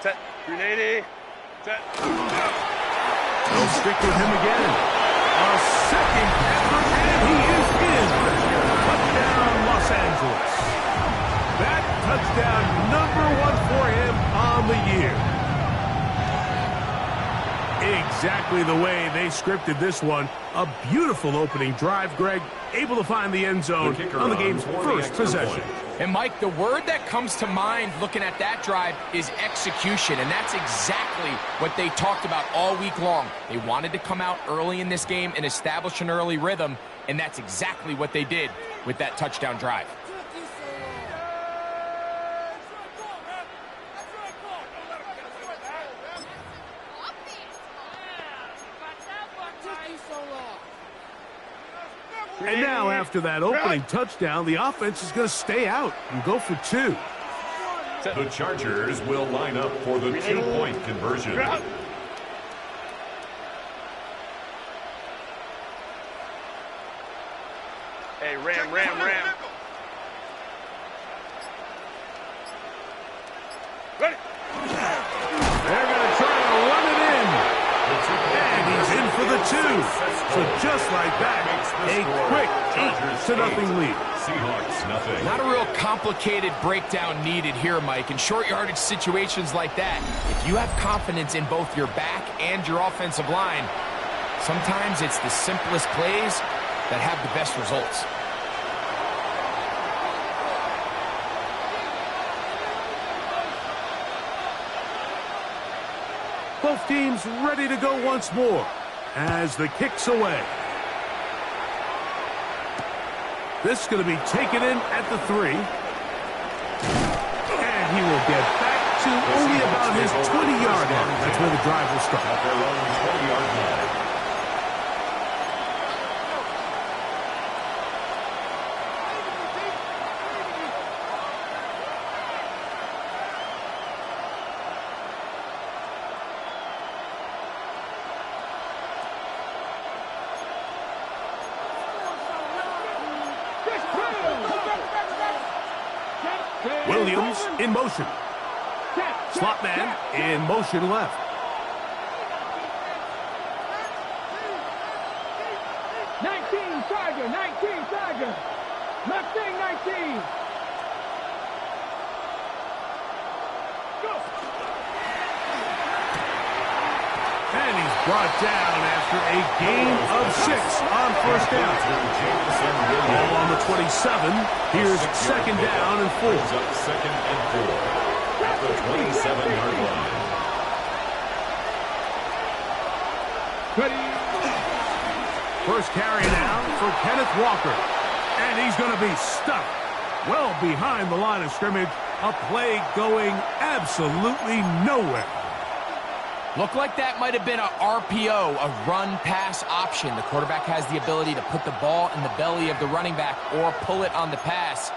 Set. 380. Set. They'll stick with him again. A second effort, and he is in. Touchdown, Los Angeles. That touchdown #1 for him on the year. Exactly the way they scripted this one. A beautiful opening drive, Greg. Able to find the end zone on the game's first possession. And, Mike, the word that comes to mind looking at that drive is execution, and that's exactly what they talked about all week long. They wanted to come out early in this game and establish an early rhythm, and that's exactly what they did with that touchdown drive. And now, after that opening touchdown, the offense is going to stay out and go for 2. The Chargers will line up for the 2-point conversion. Hey, ram. Ready. They're going to try to run it in. And he's in for the 2. So just like that, a quick 8-0 lead. Seahawks, nothing. Not a real complicated breakdown needed here, Mike. In short yardage situations like that, if you have confidence in both your back and your offensive line, sometimes it's the simplest plays that have the best results. Both teams ready to go once more as the kick's away. This is going to be taken in at the 3. And he will get back to only about his 20-yard line. That's where the drive will start. At their own 20-yard line. Williams in motion. Slot man in motion left. Tiger. 19. Mustang 19. Go. And he's brought down after a gain of 6 on first down. Ball on the 27. Here's second down and 4. Up second and 4 at the 27-yard line. Ready. First carry now for Kenneth Walker. And he's going to be stuck well behind the line of scrimmage. A play going absolutely nowhere. Looked like that might have been a RPO, a run-pass option. The quarterback has the ability to put the ball in the belly of the running back or pull it on the pass.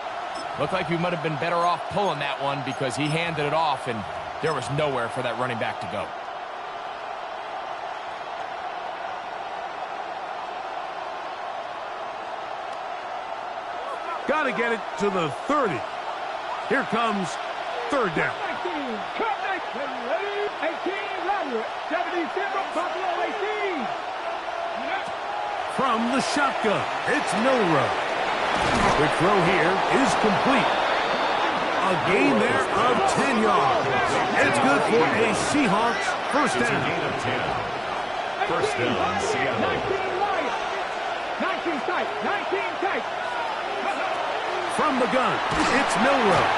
Looked like we might have been better off pulling that one because he handed it off, and there was nowhere for that running back to go. Got to get it to the 30. Here comes third down. 19. Cut 19. Ready. 18. Lateral. 77. Buffalo 18. From the shotgun, it's Milroe. Quick throw here is complete. A gain there of 10 yards. It's good for a Seahawks first It's a down. gain of 10. First down, Seattle. 19 Lions. 19 tight. 19 tight. From the gun, it's Milroe.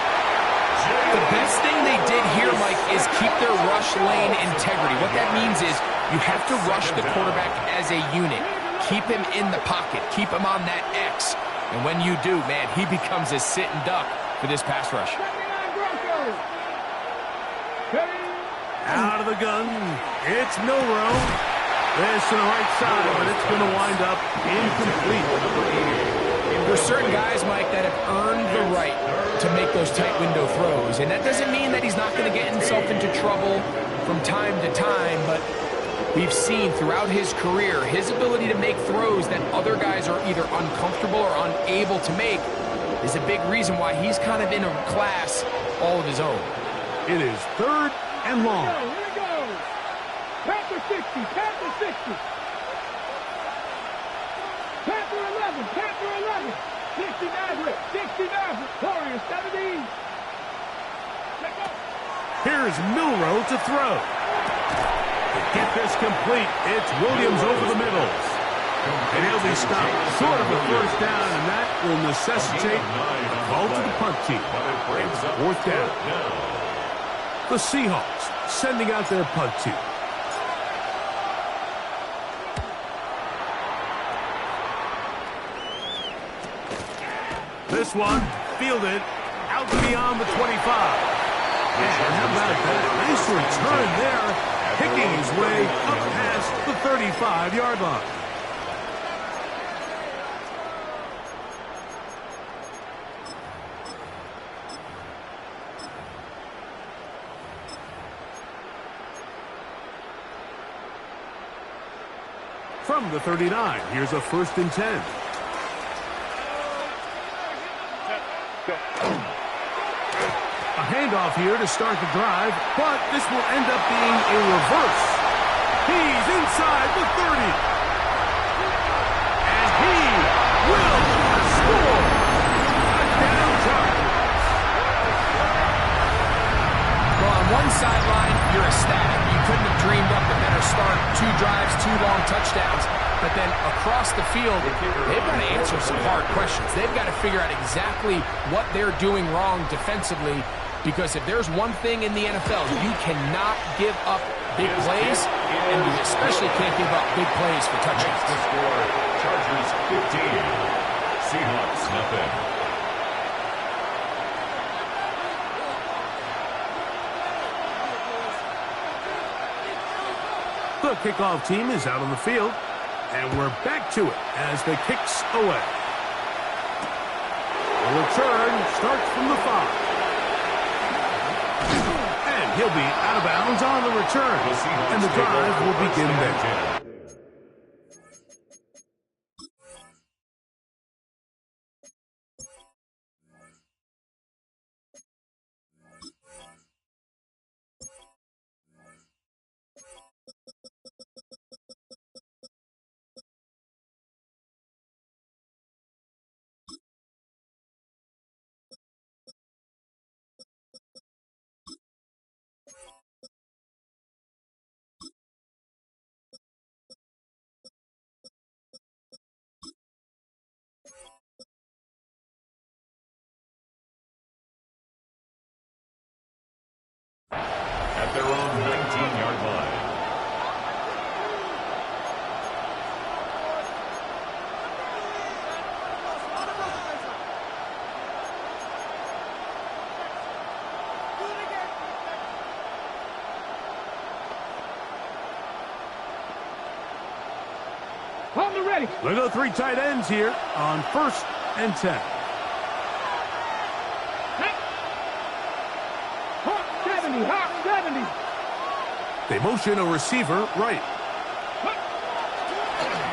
The best thing they did here, Mike, is keep their rush lane integrity. What that means is you have to rush the quarterback as a unit. Keep him in the pocket. Keep him on that X. And when you do, man, he becomes a sit and duck for this pass rush. Out of the gun, it's Milroe. This to the right side, but it's going to wind up incomplete. There's certain guys, Mike, that have earned the right to make those tight window throws. And that doesn't mean that he's not going to get himself into trouble from time to time, but we've seen throughout his career his ability to make throws that other guys are either uncomfortable or unable to make is a big reason why he's kind of in a class all of his own. It is third and long. Here we go. Panther 60, Panther 60. Panther 11, Panther 11. 60 Maverick, 60 Maverick. Warriors 70. Here's Milroe to throw. To get this complete, it's Williams over the middle. And he'll be stopped short of a first down, and that will necessitate a call to the punt team. Fourth down. The Seahawks sending out their punt team. This one fielded out beyond the 25. And how about that? Nice return there, picking his way up past the 35-yard line. From the 39, here's a 1st and 10. A handoff here to start the drive, but this will end up being a reverse. He's inside the 30. And he will score. Touchdown Chargers. Well, on one sideline, you're ecstatic. You couldn't have dreamed up a better start. 2 drives, 2 long touchdowns. But then across the field, they've got to answer some hard questions. They've got to figure out exactly what they're doing wrong defensively, because if there's one thing in the NFL, you cannot give up big plays, and you especially can't give up big plays for touchdowns. The score, Chargers 15, Seahawks nothing. The kickoff team is out on the field, and we're back to it as the kicks away. The return starts from the 5. And he'll be out of bounds on the return, and the drive will begin there. At their own 19-yard line. On the ready. They go 3 tight ends here on 1st and 10. Hawk 70, Hawk 70. They motion a receiver right.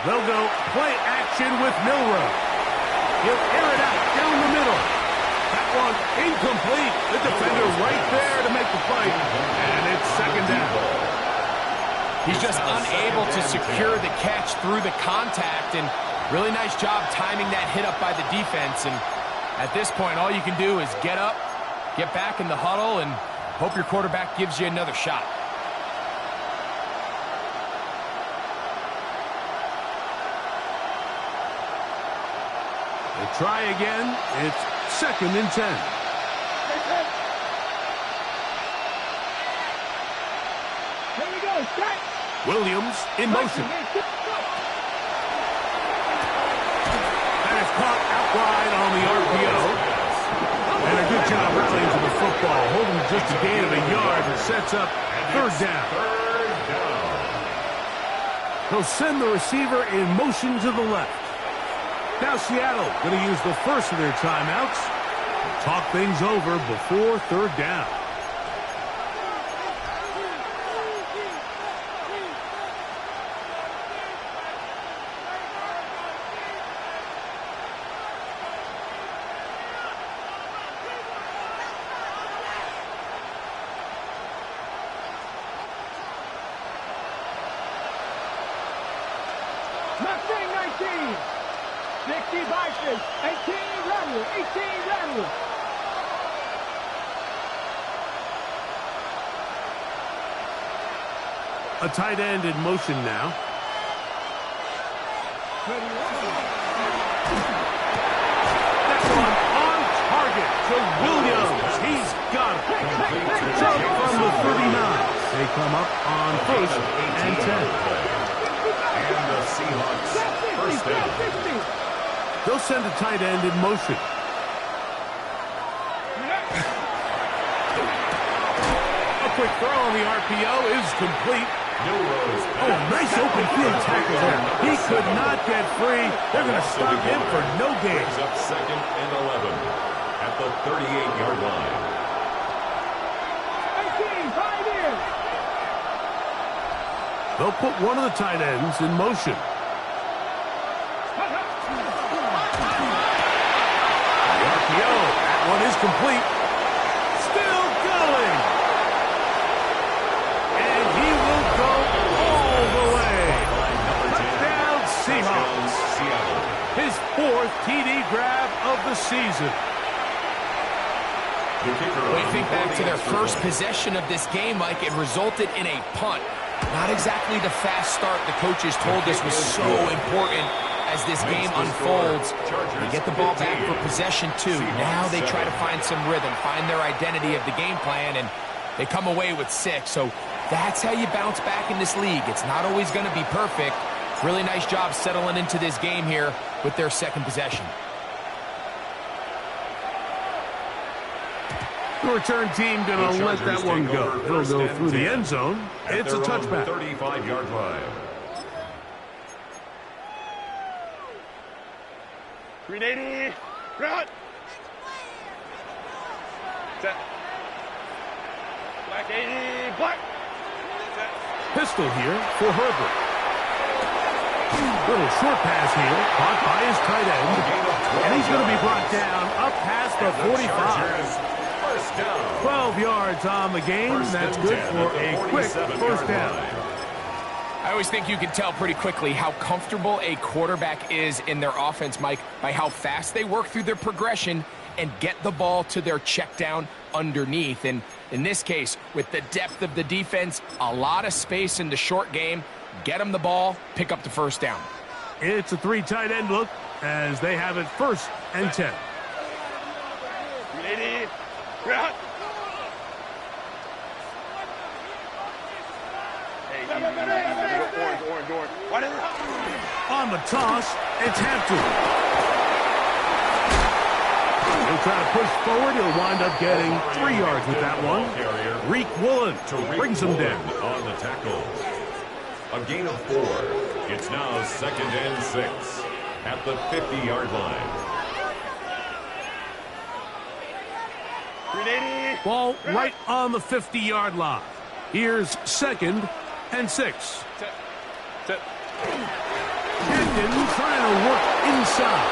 They'll go play action with Milroe. He'll air it out down the middle. That one incomplete. The defender right there to make the play. And it's 2nd down. He's just unable to secure the catch through the contact, and really nice job timing that hit up by the defense. And at this point, all you can do is get up, get back in the huddle, and hope your quarterback gives you another shot. They try again. It's 2nd and 10. Here we go, set. Williams in motion. That is caught out wide on the RPO. And a good job rallying to the football, holding just a gain of a yard and sets up 3rd down. They'll send the receiver in motion to the left. Now Seattle going to use the first of their timeouts to talk things over before 3rd down. Vikings. 18 Lateral. 18 Lateral. A tight end in motion now. That one on target to Williams. He's got it. Jump from the 39. They come up on first and 10. And the Seahawks first down. They'll send a tight end in motion. A quick throw on the RPO is complete. Oh, nice open field tackle there. He could not get free. They're going to stop him for no gain. Brings up second and 11 at the 38-yard line. 18, 5 in. They'll put one of the tight ends in motion. The RPO, that one is complete. Still going. And he will go all the way. Touchdown Seahawks. His fourth TD grab of the season. When you think back to their first possession of this game, Mike, it resulted in a punt. Not exactly the fast start the coaches told us was so important as this game unfolds. They get the ball back for possession two. Now they try to find some rhythm, find their identity of the game plan, and they come away with 6. So that's how you bounce back in this league. It's not always going to be perfect. Really nice job settling into this game here with their second possession. The return team going to let that one go. It'll go through the end zone. It's a touchback. 35-yard line. 380. Run. Set. Black 80. Black. Set. Pistol here for Herbert. Little short pass here, caught by his tight end. And he's going to be brought down up past the 45. 12 yards on the game. That's good for a quick first down. I always think you can tell pretty quickly how comfortable a quarterback is in their offense, Mike, by how fast they work through their progression and get the ball to their check down underneath. And in this case, with the depth of the defense, a lot of space in the short game, get them the ball, pick up the first down. It's a 3 tight end look as they have it first and 10. 380. Run. Hey, orange. What is it? On the toss, it's Hampton. He'll try to push forward. He'll wind up getting 3 yards with that one. Reek Woolen brings him down. On the tackle. A gain of 4. It's now second and 6 at the 50-yard line. 380. Ball right on the 50-yard line. Here's second and 6. Set. Hampton trying to work inside.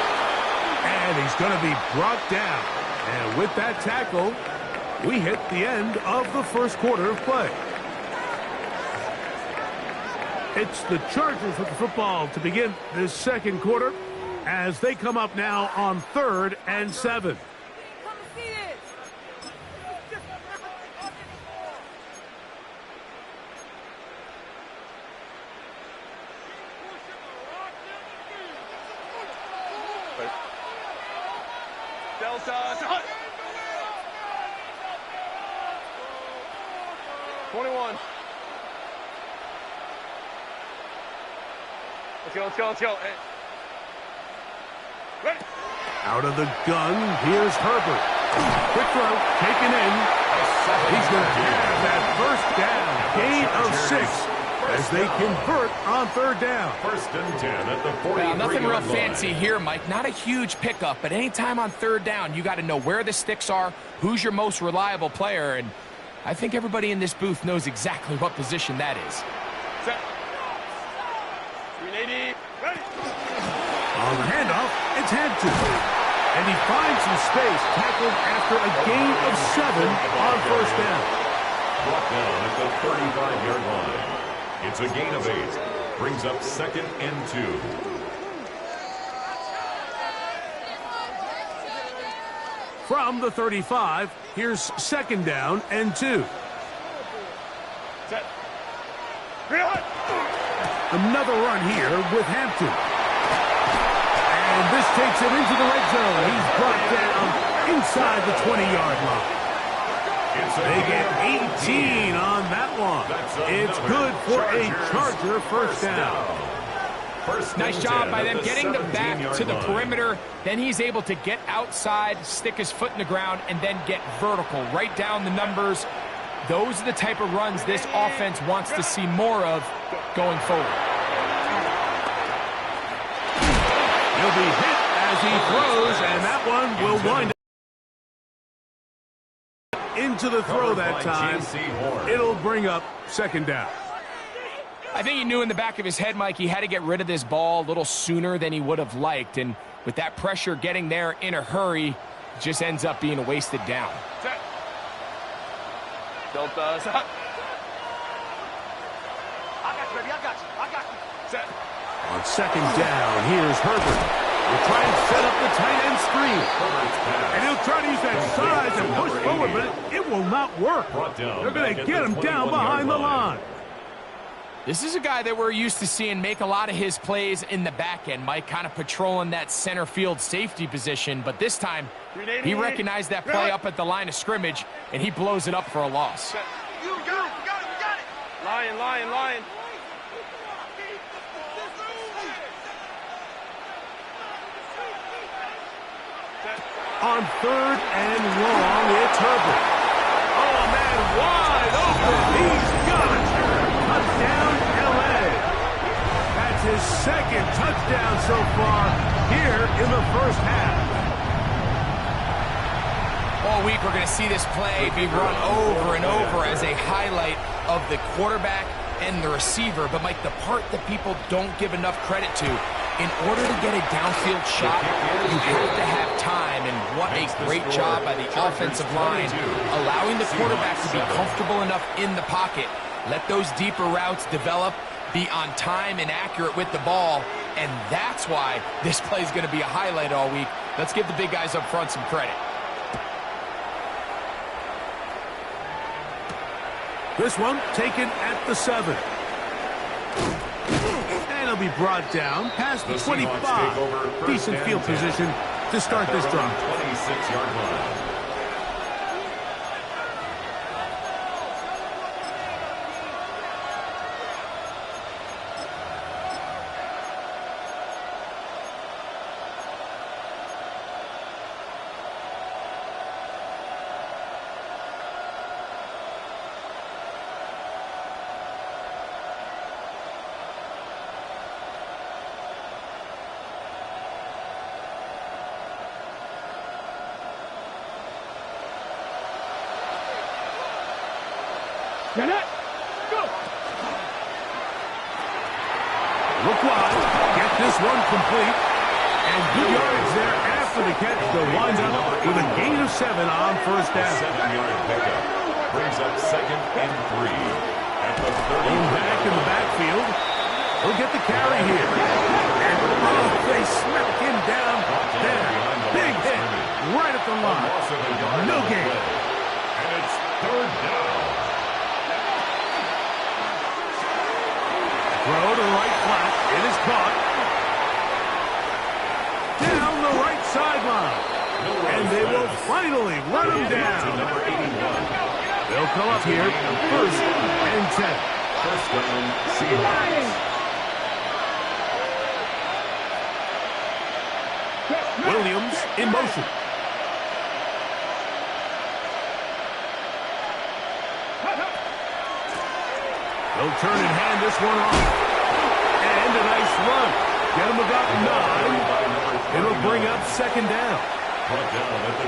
And he's going to be brought down. And with that tackle, we hit the end of the first quarter of play. It's the Chargers with the football to begin this second quarter as they come up now on 3rd and 7. Delta. 21. Let's go. Hey. Ready. Out of the gun, here's Herbert. Quick throw, taken in. He's going to have that first down. Gain of 6 as they convert on 3rd down. First and 10 at the 43-yard line. Nothing real fancy here, Mike. Not a huge pickup, but anytime on 3rd down, you got to know where the sticks are, who's your most reliable player, and I think everybody in this booth knows exactly what position that is. Set. 380. Ready. On the handoff, it's Hampton. And he finds some space, tackled after a gain of 7 on first down. Brought down at the 35-yard line. It's a gain of 8. Brings up second and 2. From the 35, here's second down and 2. Set. Reload. Another run here with Hampton. And this takes him into the red zone. He's brought down inside the 20-yard line. They get 18 on that one. It's good for a Charger first down. Nice job by them getting the back to the perimeter. Then he's able to get outside, stick his foot in the ground, and then get vertical. Right down the numbers. Those are the type of runs this offense wants to see more of going forward. He'll be hit as he throws, and that one will wind up into the throw that time. It'll bring up second down. I think he knew in the back of his head, Mike, he had to get rid of this ball a little sooner than he would have liked. And with that pressure getting there in a hurry, it just ends up being a wasted down. Set. Delta. Set. I got you, baby. I got you. Set. On second down, here's Herbert. He'll try and set up the tight end screen. And he'll try to use that size and push forward, but it will not work. They're going to get him down behind the line. This is a guy that we're used to seeing make a lot of his plays in the back end, Mike, kind of patrolling that center field safety position. But this time, he recognized that play up at the line of scrimmage, and he blows it up for a loss. You got it. Lion. On third and long, it's Herbert. Oh, man, wide open. He's got it. Touchdown, L.A. That's his second touchdown so far here in the first half. All week, we're going to see this play be run over and over as a highlight of the quarterback and the receiver. But, Mike, the part that people don't give enough credit to, in order to get a downfield shot, you have to have time, and what a great job by the offensive line, allowing the quarterback to be comfortable enough in the pocket, let those deeper routes develop, be on time and accurate with the ball, and that's why this play is going to be a highlight all week. Let's give the big guys up front some credit. This one taken at the 7. And he'll be brought down past the 25. Decent field position to start this drive. 26-yard line. Go! Look wide. Get this one complete. And good yardage there after the catch. They'll wind up with a gain of 7 on first down. 7-yard pickup brings up 2nd and 3 at the 30. Back in the backfield. He'll get the carry here. And they smack him down there. Big hit right at the line. No gain. And it's 3rd down. Throw to the right flat. It is caught. Down the right sideline. And they will finally run him down. Number 81. They'll come up here, 1st and 10. First down, Seahawks. Williams in motion. They'll turn and hand this one off. And a nice run. Get him about 9. It'll bring up 2nd down.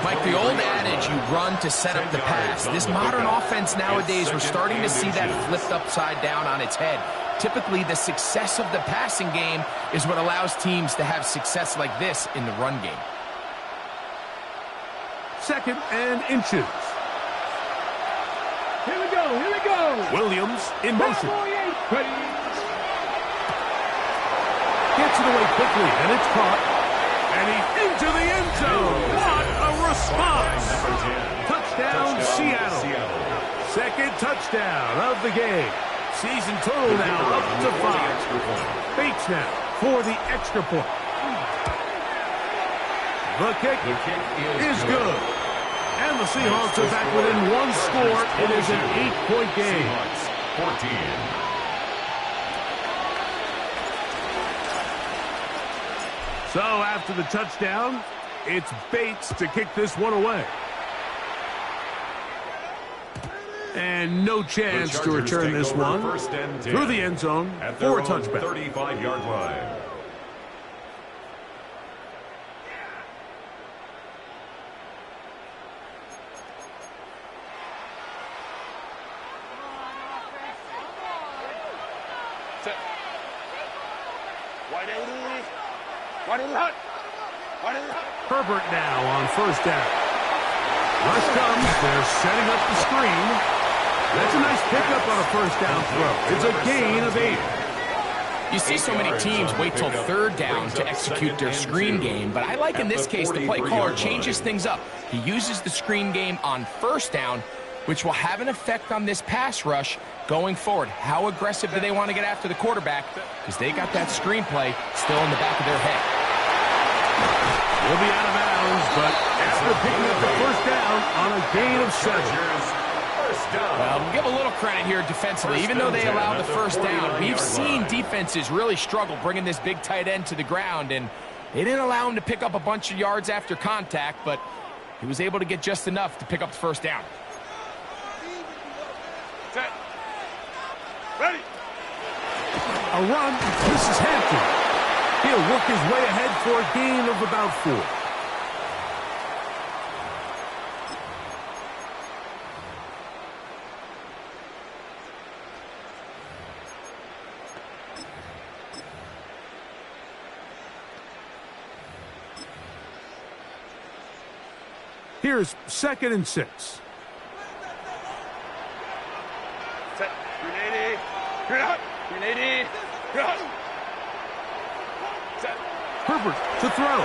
Mike, the old adage, you run to set up the pass. This modern offense nowadays, we're starting to see that flipped upside down on its head. Typically, the success of the passing game is what allows teams to have success like this in the run game. 2nd and inches. Here we go. Williams in motion. Ready. Gets it away quickly, and it's caught. And he's into the end zone. What a response. Number 10. Touchdown, Seattle. Second touchdown of the game. Season total now up to 5. Bates now for the extra point. The kick is good. And the Seahawks are back within one score. It is an 8-point game. Seahawks 14. So after the touchdown, it's Bates to kick this one away. And no chance to return this one through the end zone for a touchback. 35-yard line. Herbert now on first down. Rush comes. They're setting up the screen. That's a nice pickup on a first down throw. It's a gain of 8. You see so many teams wait till third down to execute their screen game, but I like in this case the play caller changes things up. He uses the screen game on first down, which will have an effect on this pass rush going forward. How aggressive do they want to get after the quarterback? Because they got that screen play still in the back of their head. Will be out of bounds, but after picking up the first down on a gain of 7. Well, we'll give a little credit here defensively. Even though they allowed the first down, we've seen defenses really struggle bringing this big tight end to the ground, and they didn't allow him to pick up a bunch of yards after contact, but he was able to get just enough to pick up the first down. Set. Ready. A run. This is Hampton. He'll work his way ahead for a gain of about 4. Here's 2nd and 6. Set. Grenade. Grenade. Grenade. Grenade. Set. Herbert to throw.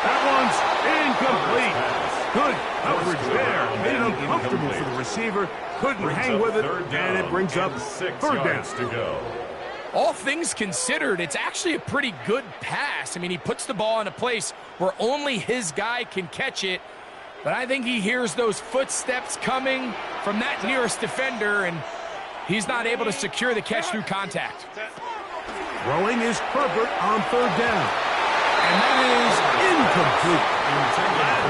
That one's incomplete. Good coverage there. Made it uncomfortable for the receiver. Couldn't hang with it, and it brings up 6 third down. yards to go. All things considered, it's actually a pretty good pass. I mean, he puts the ball in a place where only his guy can catch it. But I think he hears those footsteps coming from that nearest defender, and he's not able to secure the catch through contact. Throwing is Herbert on 3rd down. And that is incomplete.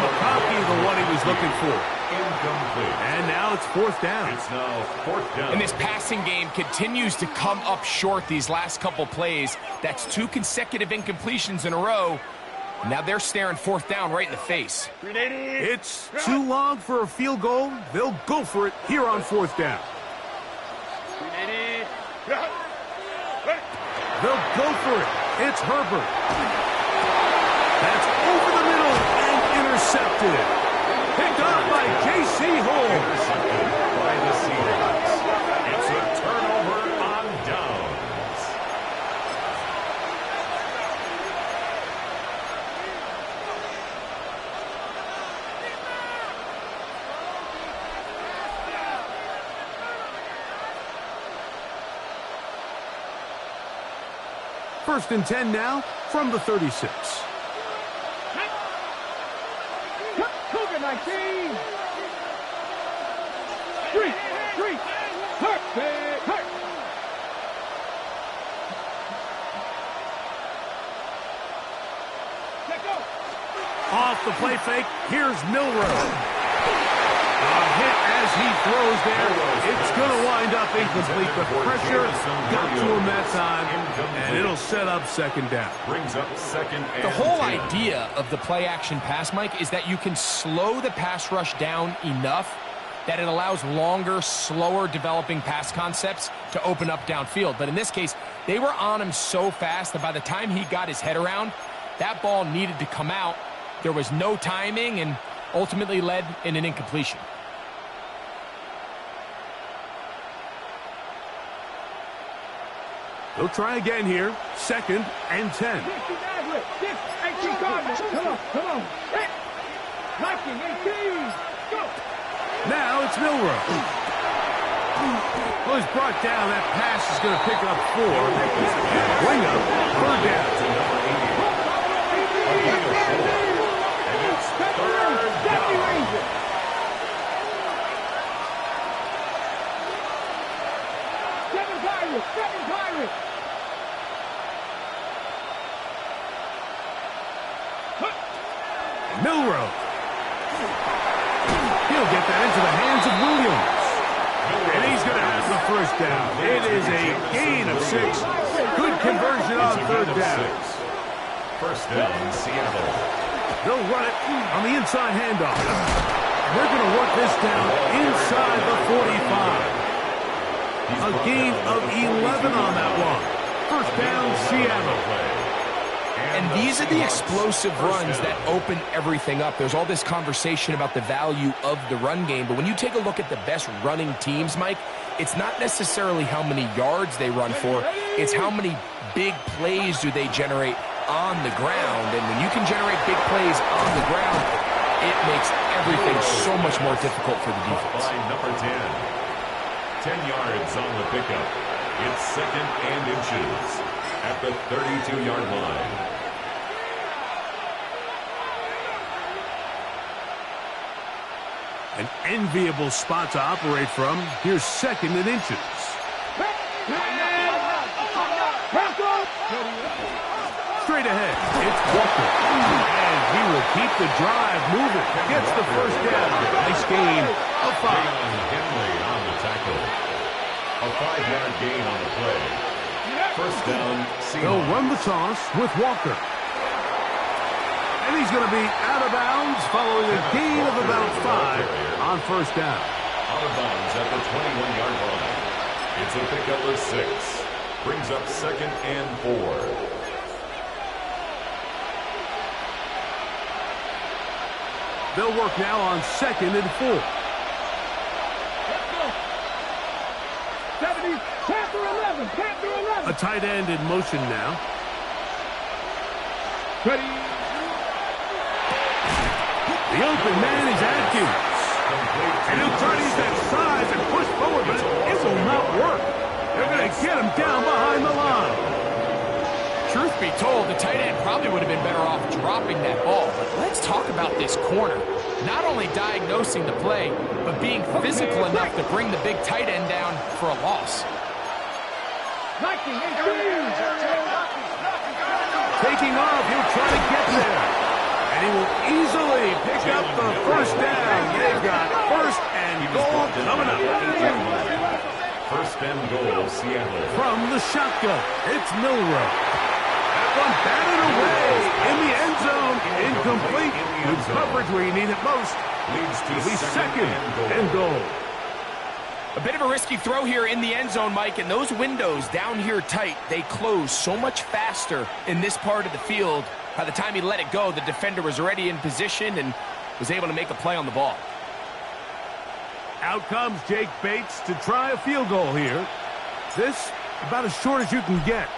McConkey, the one he was looking for. Incomplete. And now it's 4th down. It's now 4th down. And this passing game continues to come up short these last couple plays. That's 2 consecutive incompletions in a row. Now they're staring 4th down right in the face. It's too long for a field goal. They'll go for it here on 4th down. They'll go for it. It's Herbert. That's over the middle and intercepted. Picked up by J.C. Horn. Intercepted by the Seahawks. It's a turnover on downs. First and 10 now from the 36. Cougar 19. Street. Hurt. Let go. Off the play fake, here's Milroe. A hit as he throws there. It's going to wind up incomplete. The pressure got to him that time, and it'll set up 2nd down. Brings up 2nd and The whole 10. idea of the play-action pass, Mike, is that you can slow the pass rush down enough that it allows longer, slower developing pass concepts to open up downfield. But in this case, they were on him so fast that by the time he got his head around, that ball needed to come out. There was no timing and ultimately led in an incompletion. They'll try again here. 2nd and 10. Ladrick. 18 Cardinals. Come on. Hit. Knocking 18. Go. Now it's Milroe. Well, he's brought down. That pass is going to pick up 4. Bring up 3rd down. A gain of 4. And it's 3rd down. Seven Pirates. Milroe. He'll get that into the hands of Williams. And he's going to have the 1st down. It is a gain of 6. Good conversion on 3rd down. 1st down, Seattle. They'll run it on the inside handoff. They're going to work this down inside the 45. A gain of 11 on that one. 1st down, Seattle. And these are the explosive runs that open everything up. There's all this conversation about the value of the run game, but when you take a look at the best running teams, Mike, it's not necessarily how many yards they run for, it's how many big plays do they generate on the ground. And when you can generate big plays on the ground, it makes everything so much more difficult for the defense. By number 10. 10 yards on the pickup. It's 2nd and inches at the 32-yard line. An enviable spot to operate from. Here's 2nd and inches. Straight ahead, it's Walker. And he will keep the drive moving. Gets the 1st down. Nice gain of 5. Henley on the tackle. A 5-yard gain on the play. 1st down, Seahawks. They'll run the toss with Walker. And he's going to be out of bounds following a gain of about 5 on 1st down. Out of bounds at the 21-yard line. It's a pickup of 6. Brings up 2nd and 4. They'll work now on 2nd and 4. 70, Panther 11. A tight end in motion now. Ready. The open man is Atkins. And he'll try to use that size and push forward, but it will not work. They're going to get him down behind the line. Truth be told, the tight end probably would have been better off dropping that ball. But let's talk about this corner. Not only diagnosing the play, but being physical enough to bring the big tight end down for a loss. Taking off, he'll try to get there. And he will easily pick up the 1st down. They've got 1st and goal coming up. 1st and goal, Seattle. From the shotgun, it's Milroe. That one batted away in the end zone. Incomplete. Good coverage where you need it most. Leads to It'll be 2nd and goal. A bit of a risky throw here in the end zone, Mike, and those windows down here tight, they close so much faster in this part of the field. By the time he let it go, the defender was already in position and was able to make a play on the ball. Out comes Jake Bates to try a field goal here. This about as short as you can get.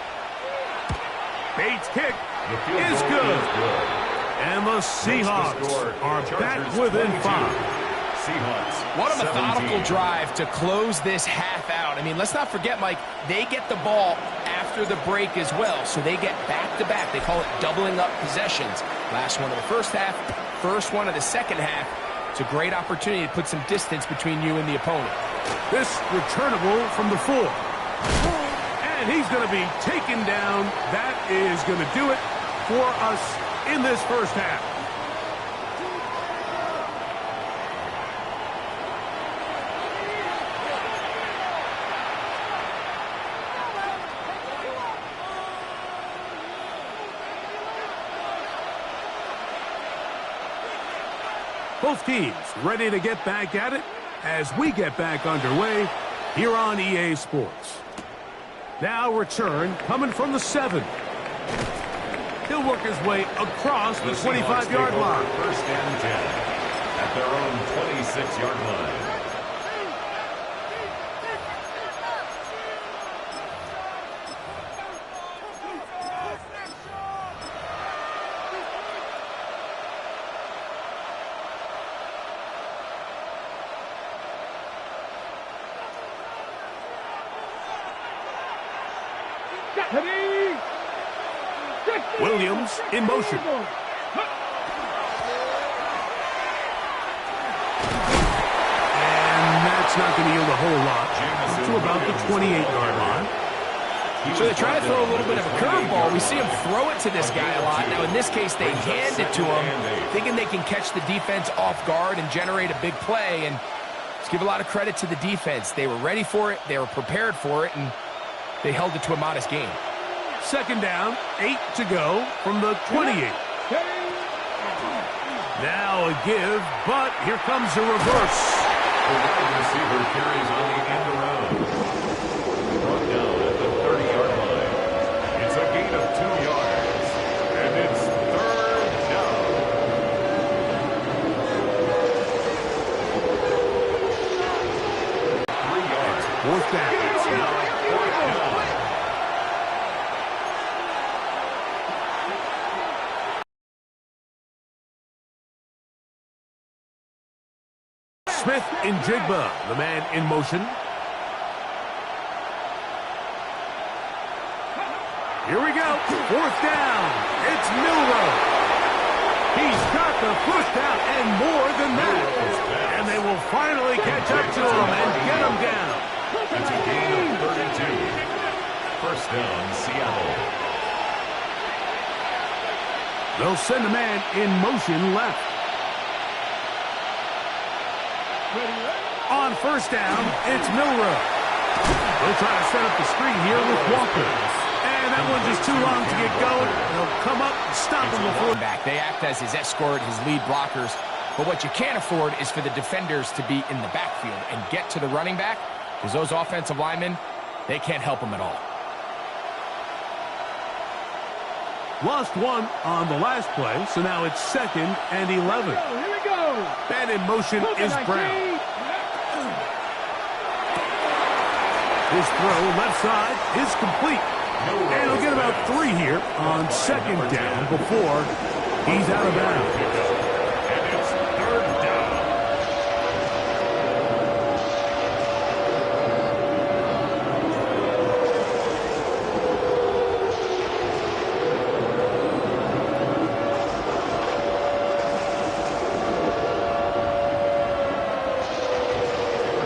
Bates' kick is good. And the Seahawks are back within 5. Seahawks. What a 17. methodical drive to close this half out. I mean, let's not forget, Mike, they get the ball after the break as well, so they get back-to-back. They call it doubling up possessions. Last one of the first half, first one of the second half. It's a great opportunity to put some distance between you and the opponent. This returnable from the 4. And he's going to be taken down. That is going to do it for us in this first half. Both teams ready to get back at it as we get back underway here on EA Sports. Now return coming from the 7. He'll work his way across the 25-yard line. 1st and 10 at their own 26-yard line. Williams in motion. And that's not going to yield a whole lot to about the 28-yard line. So they try to throw a little bit of a curveball. We see him throw it to this guy a lot. Now, in this case, they hand it to him, thinking they can catch the defense off guard and generate a big play. And let's give a lot of credit to the defense. They were ready for it, they were prepared for it, and they held it to a modest gain. Second down, 8 to go from the 28. Now a give, but here comes a reverse. The wide receiver carries on the end around. Brought down at the 30-yard line. It's a gain of 2 yards, and it's third down. 3 yards. Fourth down. It's now 4th down. Smith in Jigba, the man in motion. Here we go. Fourth down. It's Milroe. He's got the first down and more than that. And they will finally catch up to him and get him down. It's a gain of 32. First down, Seattle. They'll send a man in motion left. On first down, it's Milroe. They'll try to set up the screen here with Walker. And that one's just too long to get going. They'll come up and stop him before. Back. They act as his escort, his lead blockers. But what you can't afford is for the defenders to be in the backfield and get to the running back, because those offensive linemen, they can't help him at all. Lost one on the last play, so now it's 2nd and 11. Here we go. Man in motion is Brown. His throw left side is complete. And he'll get about 3 here on 2nd down before he's out of bounds. And it's third down.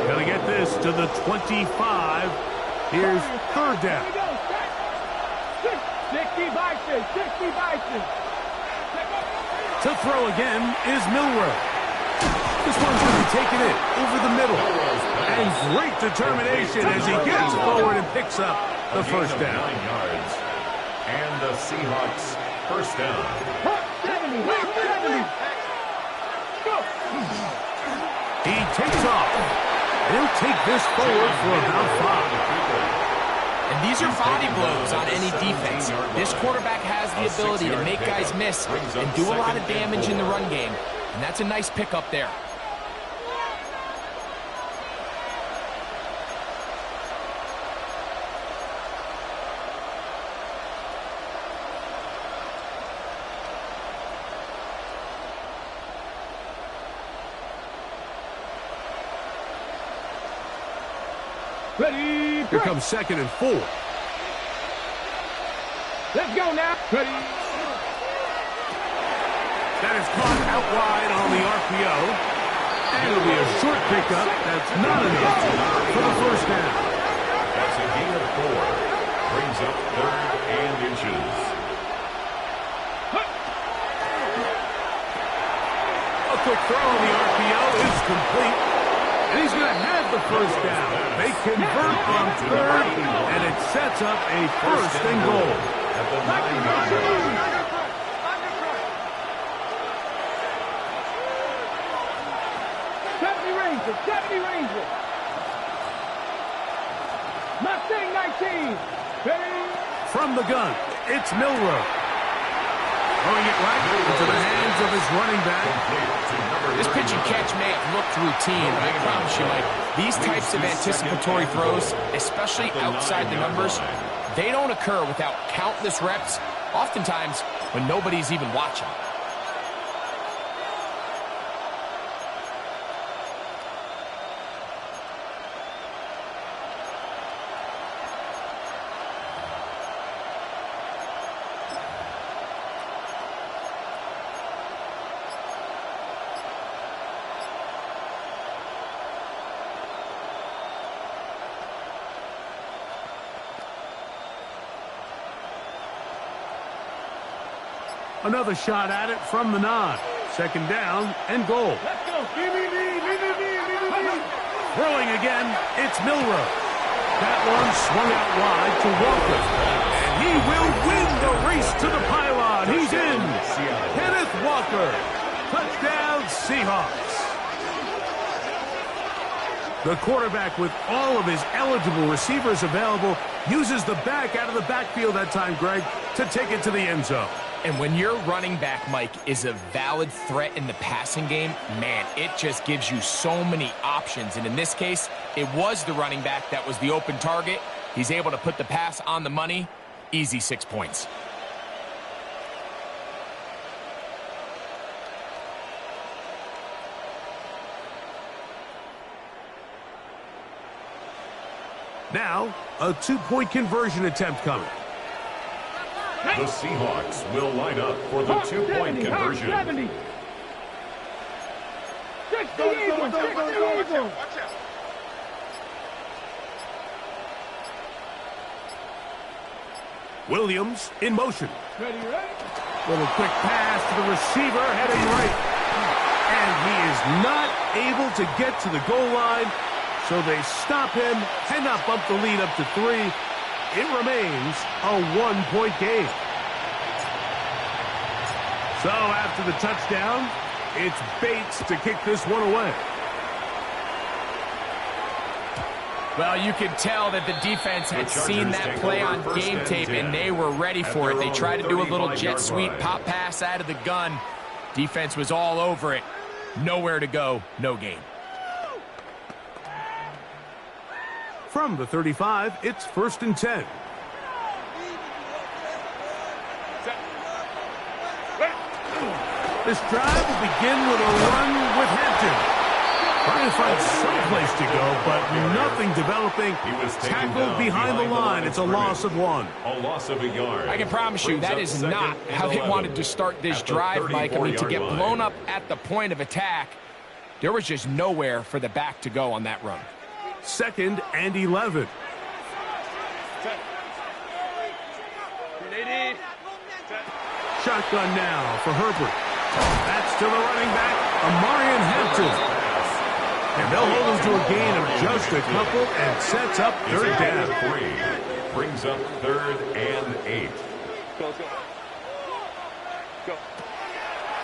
Gonna get this to the 25. Here's third down. 60 Bison, 60 Bison. To throw again is Milroe. This one's going to be taken in over the middle. And great determination as he gets forward and picks up the first Gain of down. 9 yards. And the Seahawks first down. 70, 70. Go. He takes off. He'll take this forward for about 5. And these are body blows on any defense. This quarterback has the ability to make guys miss and do a lot of damage in the run game. And that's a nice pickup there. Ready. Here comes 2nd and 4. Let's go now. Ready. That is caught out wide on the RPO. And it'll be a short pickup. That's not enough for the first down. That's a gain of 4. Brings up 3rd and inches. A quick throw on the RPO is complete. And he's going to have the first down. They convert on 3rd, and it sets up a 1st and goal. At the 9-yard line. 70 Rangers, 70 Rangers. Mustang 19. Ready. From the gun, it's Milroe. Throwing it right into the hands of his running back. This pitch and catch may have looked routine, but I promise you, Mike, these types of anticipatory throws, especially outside the numbers, they don't occur without countless reps, oftentimes when nobody's even watching. Another shot at it from the 9. Second down and goal. Let's go. Me. Throwing again, it's Milroe. That one swung out wide to Walker. And he will win the race to the pylon. He's in. Kenneth Walker. Touchdown, Seahawks. The quarterback, with all of his eligible receivers available, uses the back out of the backfield that time, Greg, to take it to the end zone. And when your running back, Mike, is a valid threat in the passing game, man, it just gives you so many options. And in this case, it was the running back that was the open target. He's able to put the pass on the money. Easy 6 points. Now, a 2-point conversion attempt coming. The Seahawks will line up for the 2-point conversion. 70. 60 Eagles. Williams in motion. Ready? Little quick pass to the receiver heading right. And he is not able to get to the goal line, so they stop him, cannot bump the lead up to 3. It remains a 1-point game. So after the touchdown, it's Bates to kick this one away. Well, you could tell that the defense had seen that play on game tape, and they were ready for it. They tried to do a little jet sweep, pop pass out of the gun. Defense was all over it. Nowhere to go, no gain. From the 35, it's 1st and 10. This drive will begin with a run with Hampton. Trying to find some place to go, but nothing developing. Tackled behind the line. It's a loss of 1. A loss of a yard. I can promise you that is not how they wanted to start this drive, Mike. I mean, to get blown up at the point of attack, there was just nowhere for the back to go on that run. 2nd and 11. Shotgun now for Herbert. That's to the running back, Amarian Hampton. And they'll hold him to a gain of just a couple and sets up 3rd down. Brings up 3rd and 8. Go.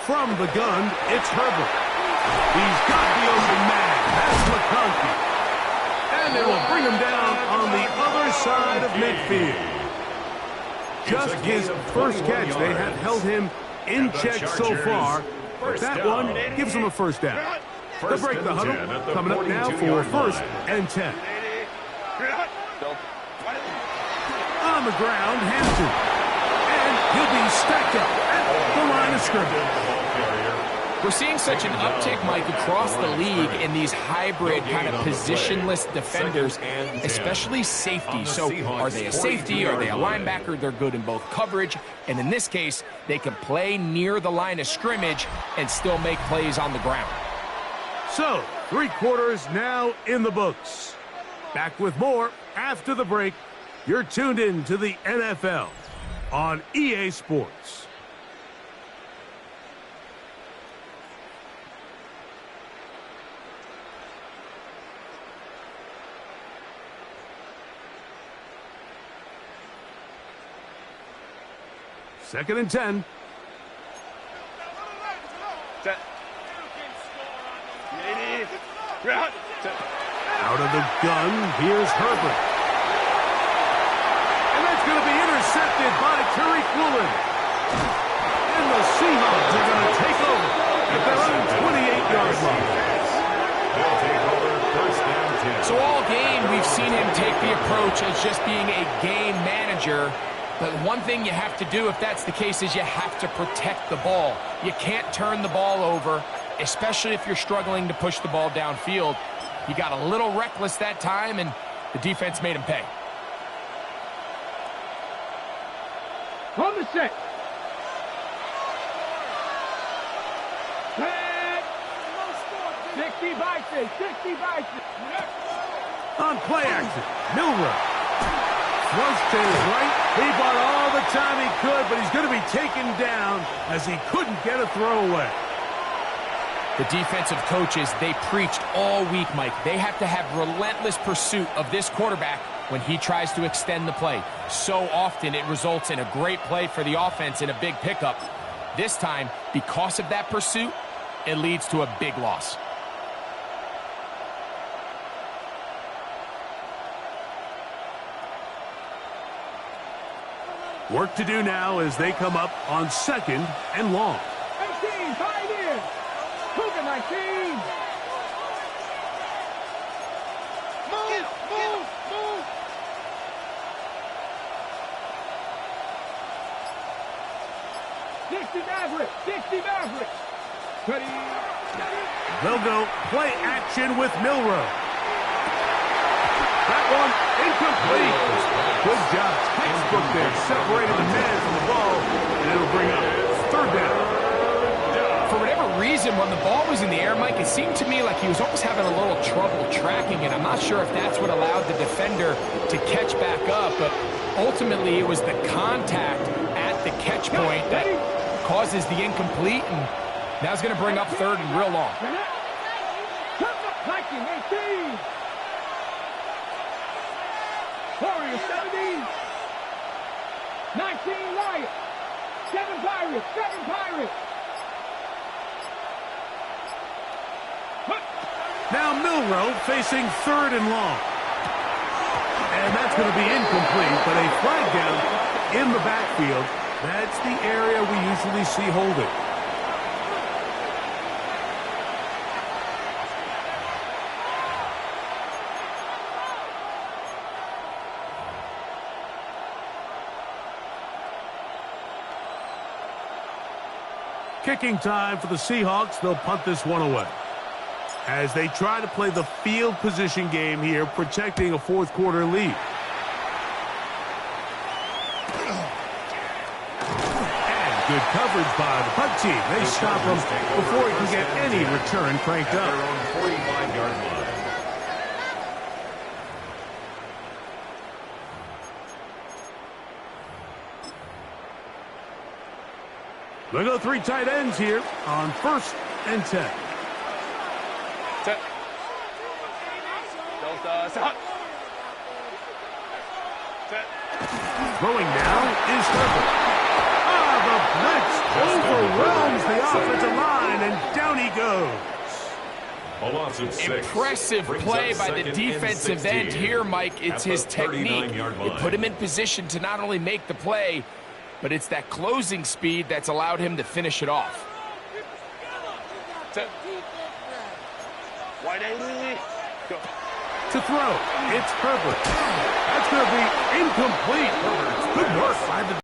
From the gun, it's Herbert. He's got the open man. That's McConkey. And they will bring him down on the other side of midfield. Just his first catch. They have held him in check so far. That one gives him a 1st down. They'll break the huddle. Coming up now for 1st and 10. On the ground, Hampton. And he'll be stacked up at the line of scrimmage. We're seeing such an uptick, Mike, across the league in these hybrid kind of positionless defenders, especially safety. So are they a safety? Are they a linebacker? They're good in both coverage. And in this case, they can play near the line of scrimmage and still make plays on the ground. So, 3 quarters now in the books. Back with more after the break. You're tuned in to the NFL on EA Sports. Second and 10. Set. Out of the gun, here's Herbert. And that's going to be intercepted by Tariq Woolen. And the Seahawks are going to take over at their own 28-yard line. They'll take over 1st and 10. So all game, we've seen him take the approach as just being a game manager. But one thing you have to do if that's the case is you have to protect the ball. You can't turn the ball over, especially if you're struggling to push the ball downfield. He got a little reckless that time, and the defense made him pay. On the set. Set. 60 Bison. 60 Bison. On play action, Milroe Thrust to his right. He bought all the time he could, but he's going to be taken down as he couldn't get a throwaway. The defensive coaches, they preached all week, Mike. They have to have relentless pursuit of this quarterback when he tries to extend the play. So often it results in a great play for the offense and a big pickup. This time, because of that pursuit, it leads to a big loss. Work to do now as they come up on 2nd and long. 18, tied in. Cougar 19. Move. 60 Maverick. Ready. They'll go play action with Milroe. That one incomplete. Good job. Textbook there. Separated the man from the ball, and it'll bring up 3rd down. For whatever reason, when the ball was in the air, Mike, it seemed to me like he was almost having a little trouble tracking it. I'm not sure if that's what allowed the defender to catch back up, but ultimately it was the contact at the catch point that causes the incomplete, and now it's going to bring up 3rd and real long. Viking 18. Warriors 17. 19 Wyatt. 7 Pirates. Now Milroe facing 3rd and long. And that's going to be incomplete, but a flag down in the backfield. That's the area we usually see holding. Kicking time for the Seahawks. They'll punt this one away as they try to play the field position game here, protecting a 4th quarter lead. And good coverage by the punt team. They stop him before he can get any return cranked up. Their own 45-yard line. They go 3 tight ends here on 1st and 10. Set. Delta, set. Set. Throwing now is Herbert. The blitz overwhelms the offensive line, and down he goes. A loss of 6. Impressive play by the defensive end here, Mike. It's his technique. It put him in position to not only make the play, but it's that closing speed that's allowed him to finish it off. Set. Wide angle. Go. To throw, it's Herbert. That's going to be incomplete. Good work by the...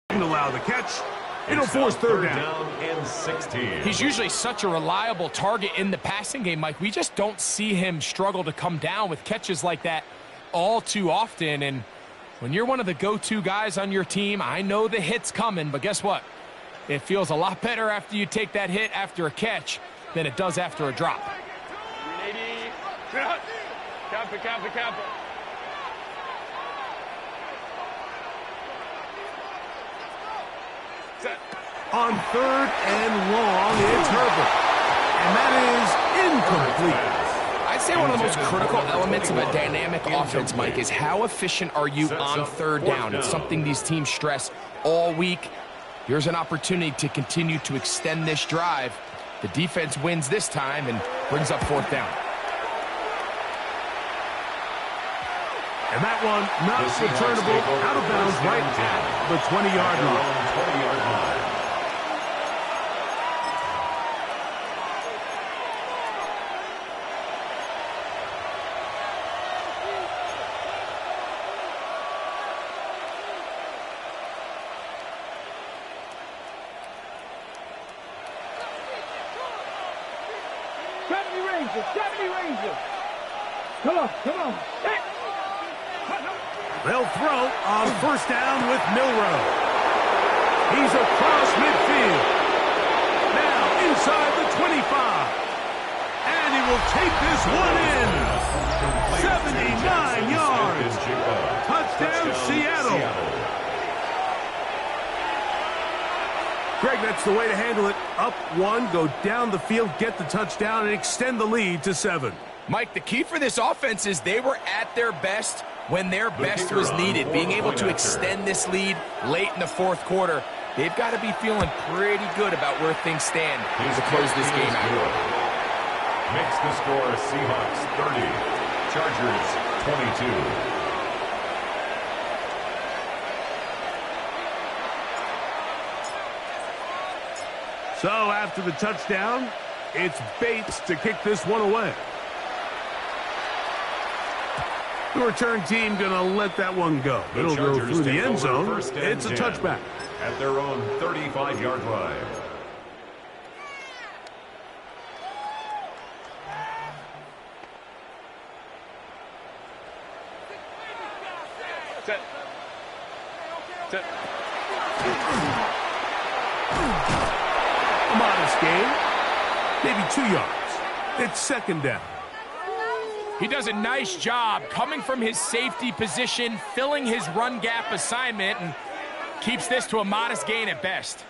Didn't allow the catch. It'll force 3rd down. And 16. He's usually such a reliable target in the passing game, Mike. We just don't see him struggle to come down with catches like that all too often. And when you're one of the go-to guys on your team, I know the hit's coming, but guess what? It feels a lot better after you take that hit after a catch than it does after a drop. 380. Cap it. Set. On 3rd and long, it's Herbert. And that is incomplete. I'd say one of the most critical elements of a dynamic offense, Mike, is how efficient are you on 3rd down? It's something these teams stress all week. Here's an opportunity to continue to extend this drive. The defense wins this time and brings up 4th down. And that one not returnable, out of bounds right at the 20-yard line. Come on. They'll throw on 1st down with Milroe. He's across midfield. Now inside the 25. And he will take this one in. 79 yards. yards. Touchdown, Seattle. Greg, that's the way to handle it. Up one, go down the field, get the touchdown, and extend the lead to 7. Mike, the key for this offense is they were at their best when their best was needed. Being able to extend this lead late in the fourth quarter, they've got to be feeling pretty good about where things stand to close this game out. Makes the score Seahawks 30, Chargers 22. So after the touchdown, it's Bates to kick this one away. The return team going to let that one go. It'll go through the end zone. It's a touchback. At their own 35-yard line. Set. Set. A modest gain, maybe 2 yards. It's second down. He does a nice job coming from his safety position, filling his run gap assignment, and keeps this to a modest gain at best.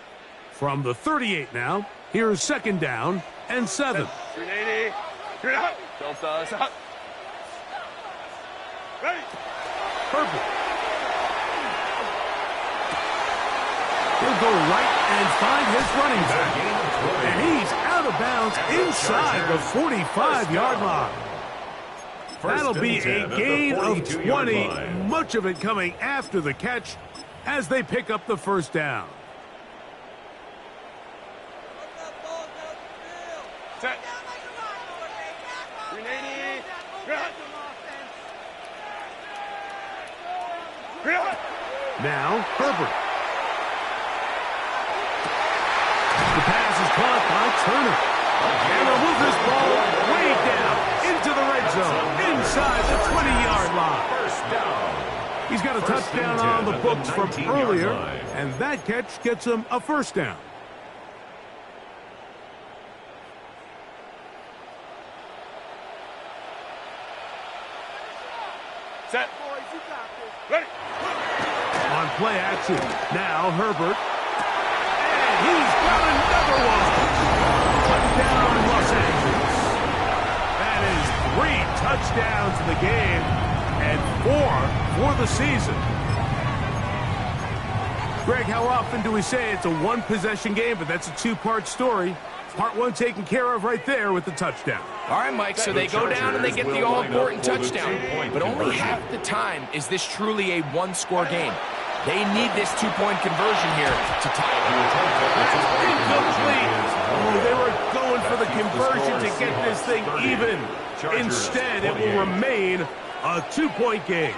From the 38 now, here's second down and 7. 380. Get out. Don't stop. Ready. Purple. He'll go right and find his running back. And he's out of bounds inside the 45-yard line. That'll be a gain of 20, much of it coming after the catch as they pick up the first down. Set. 380. Get out. Get out. Now, Herbert. The pass is caught by Turner. And they'll move this ball way down into the red zone, inside the 20-yard line. First down. He's got a touchdown on the books from earlier, and that catch gets him a first down. Set. Ready. On play action, now Herbert. And he's got another one. Touchdown, Los Angeles. That is 3 touchdowns in the game and 4 for the season. Greg, how often do we say it's a one-possession game, but that's a 2-part story? Part 1 taken care of right there with the touchdown. All right, Mike, so they go down and they get the all-important touchdown. But only half the time is this truly a one-score game. They need this 2-point conversion here to tie it. Incomplete. Oh, they were going for the conversion to get this thing even. Instead, it will remain a 2-point game.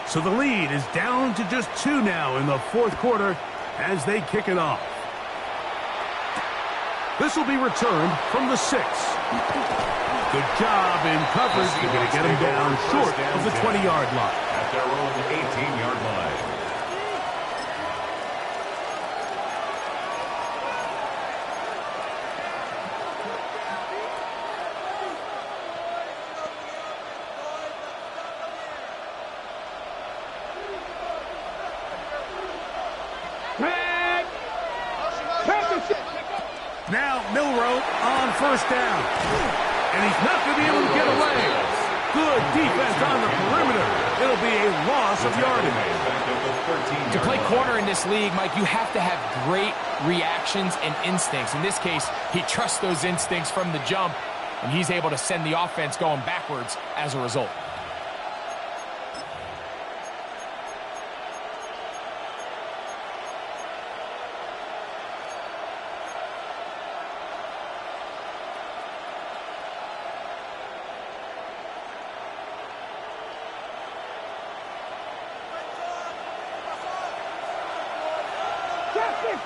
So the lead is down to just 2 now in the fourth quarter as they kick it off. This will be returned from the 6. Good job in coverage. They're going to get him down short of the 20-yard line. At their own 18-yard line. Now Milroe on first down. And he's not going to be able to get away. Good defense on the perimeter. It'll be a loss of yardage. To play corner in this league, Mike, you have to have great reactions and instincts. In this case, he trusts those instincts from the jump, and he's able to send the offense going backwards as a result.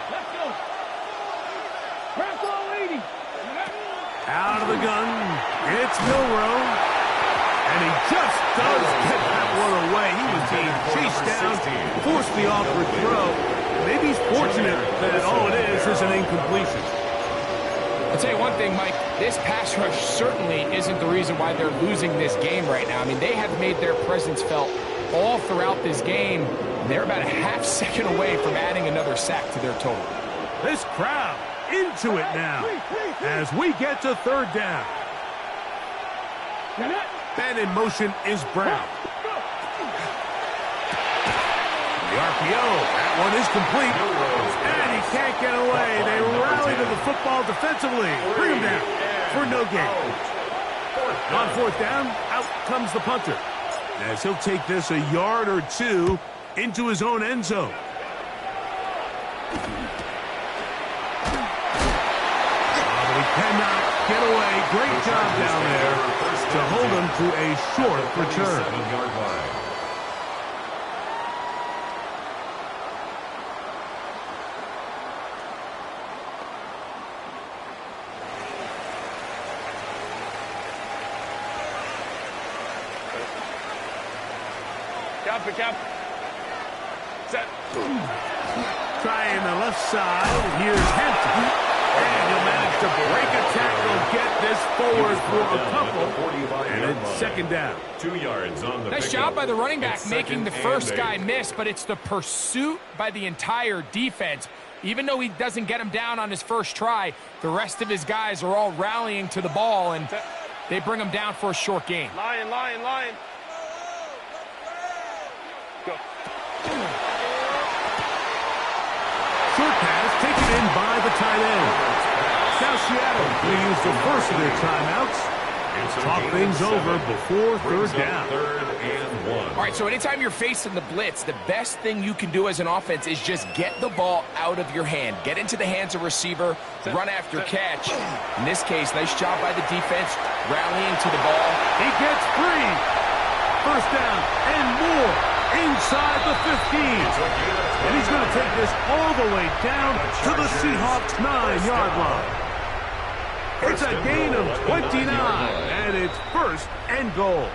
Let's go. Bronco leading. Out of the gun, it's Milroe. And he just does get that one away. He was being chased down, forced the awkward throw. Maybe he's fortunate that all it is an incompletion. I'll tell you one thing, Mike. This pass rush certainly isn't the reason why they're losing this game right now. I mean, they have made their presence felt all throughout this game. They're about a half second away from adding another sack to their total. This crowd into it now as we get to third down. And in motion is Brown. The RPO, that one is complete. And he can't get away. They rally to the football defensively. Bring him down for no gain. On fourth down, out comes the punter, as he'll take this a yard or two into his own end zone. He cannot get away. Great job down there to hold him to a short return. 7-yard line. Pick up. Set. Trying the left side. Here's Hampton. And he'll manage to break a tackle, get this forward for a couple. And it's second down. 2 yards on the Nice job by the running back making the first guy miss, but it's the pursuit by the entire defense. Even though he doesn't get him down on his first try, the rest of his guys are all rallying to the ball, and they bring him down for a short gain. Lion. Go. Short pass taken in by the tight end. Now Seattle will use the first of their timeouts. Talk things over before third down. 3rd and 1. All right, so anytime you're facing the blitz, the best thing you can do as an offense is just get the ball out of your hand. Get into the hands of receiver, run after catch. In this case, nice job by the defense, rallying to the ball. He gets free. First down and more inside the 15. And he's going to take this all the way down to the Seahawks' 9-yard line. It's a gain of 29, and it's first and goal.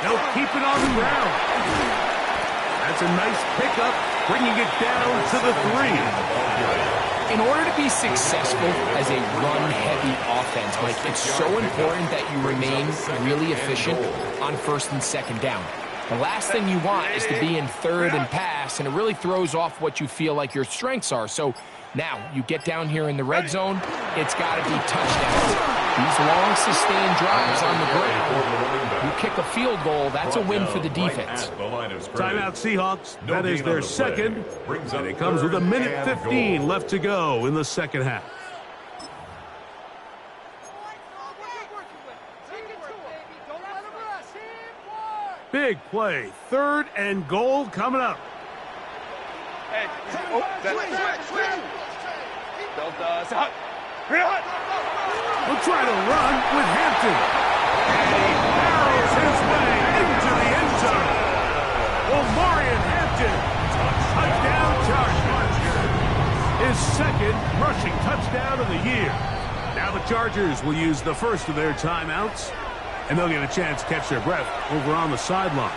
They'll keep it on the ground. That's a nice pickup, bringing it down to the 3. In order to be successful as a run-heavy offense, Mike, it's so important that you remain really efficient on first and second down. The last thing you want is to be in third and pass, and it really throws off what you feel like your strengths are. So now you get down here in the red zone, it's got to be touchdowns. These long, sustained drives on the ground, you kick a field goal, that's a win for the defense. Timeout Seahawks, that is their second, and it comes with a minute 15 left to go in the second half. Big play, third and goal coming up. Hey. Oh, switch. Delta. We'll try to run with Hampton. And he barrels his way into the end zone. Omarion Hampton, touchdown Chargers. His second rushing touchdown of the year. Now the Chargers will use the first of their timeouts, and they'll get a chance to catch their breath over on the sideline.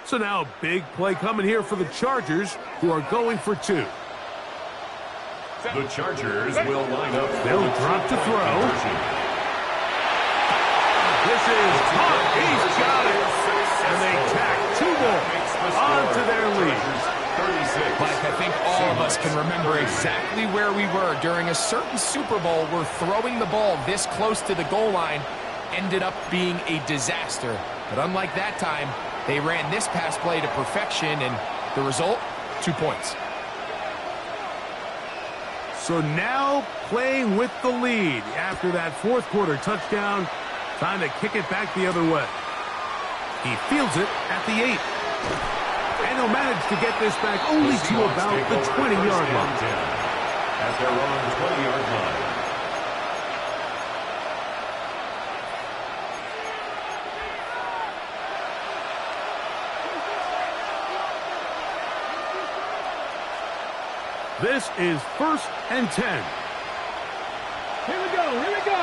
So now a big play coming here for the Chargers, who are going for 2. The Chargers will line up. They'll drop to throw. This is hot. He's got it. And they tack 2 more onto their lead. Mike, I think all of us can remember exactly where we were during a certain Super Bowl where throwing the ball this close to the goal line ended up being a disaster. But unlike that time, they ran this pass play to perfection, and the result, 2 points. So now playing with the lead after that fourth quarter touchdown, trying to kick it back the other way. He fields it at the 8. And he'll manage to get this back only to about the 20-yard line. At their own 20-yard line. This is 1st and 10. Here we go, here we go.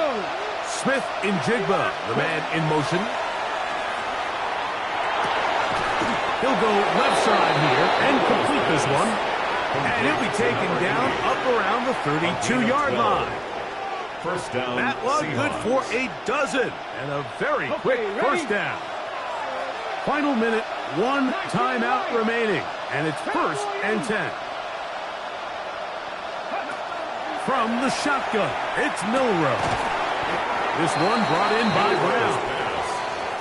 Smith in Jigba, the man in motion. He'll go left side here and complete this one. And he'll be taken down up around the 32-yard line. First down, That was good for a dozen and a very quick first down. Final minute, 1 timeout remaining, and it's 1st and 10. From the shotgun, it's Milroe. This one brought in by Brown.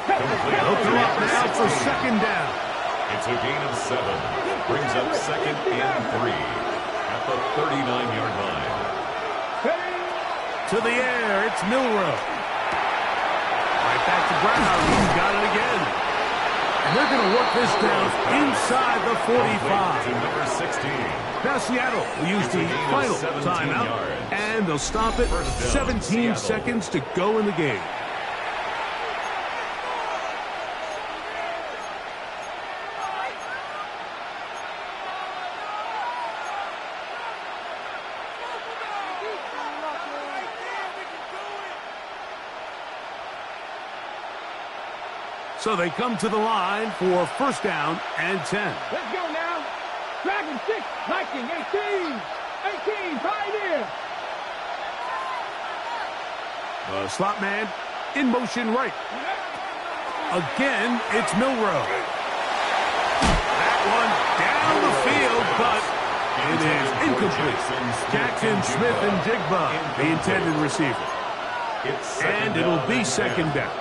He'll come up now for 2nd down. It's a gain of 7. Brings up 2nd and 3 at the 39-yard line. To the air, it's Milroe. Right back to Brown. He's got it again. And they're going to work this down inside the 45. To number 16. Now Seattle will use the final timeout, and they'll stop it. 17 seconds to go in the game. So they come to the line for 1st down and 10. Let's go now. Dragon 6, Viking 18. 18, Pioneer. The slot man in motion right. Again, it's Milroe. That one down the field, but it is incomplete. Jackson Smith and Jigba, the intended receiver. And it'll be 2nd down.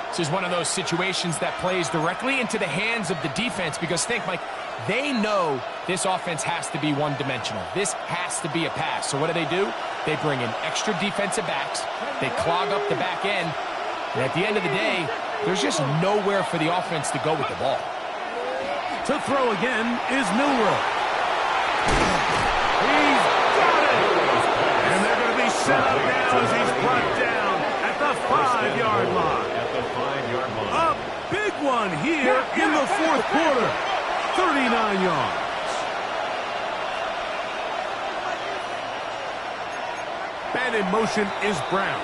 This is one of those situations that plays directly into the hands of the defense because think, Mike, they know this offense has to be one-dimensional. This has to be a pass. So what do? They bring in extra defensive backs. They clog up the back end. And at the end of the day, there's just nowhere for the offense to go with the ball. To throw again is Milroe. He's got it! And they're going to be set up now as he's brought down at the 5-yard line. A big one here in the 4th quarter. 39 yards. And in motion is Brown.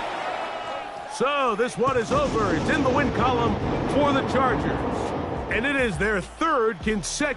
So this one is over. It's in the win column for the Chargers. And it is their 3rd consecutive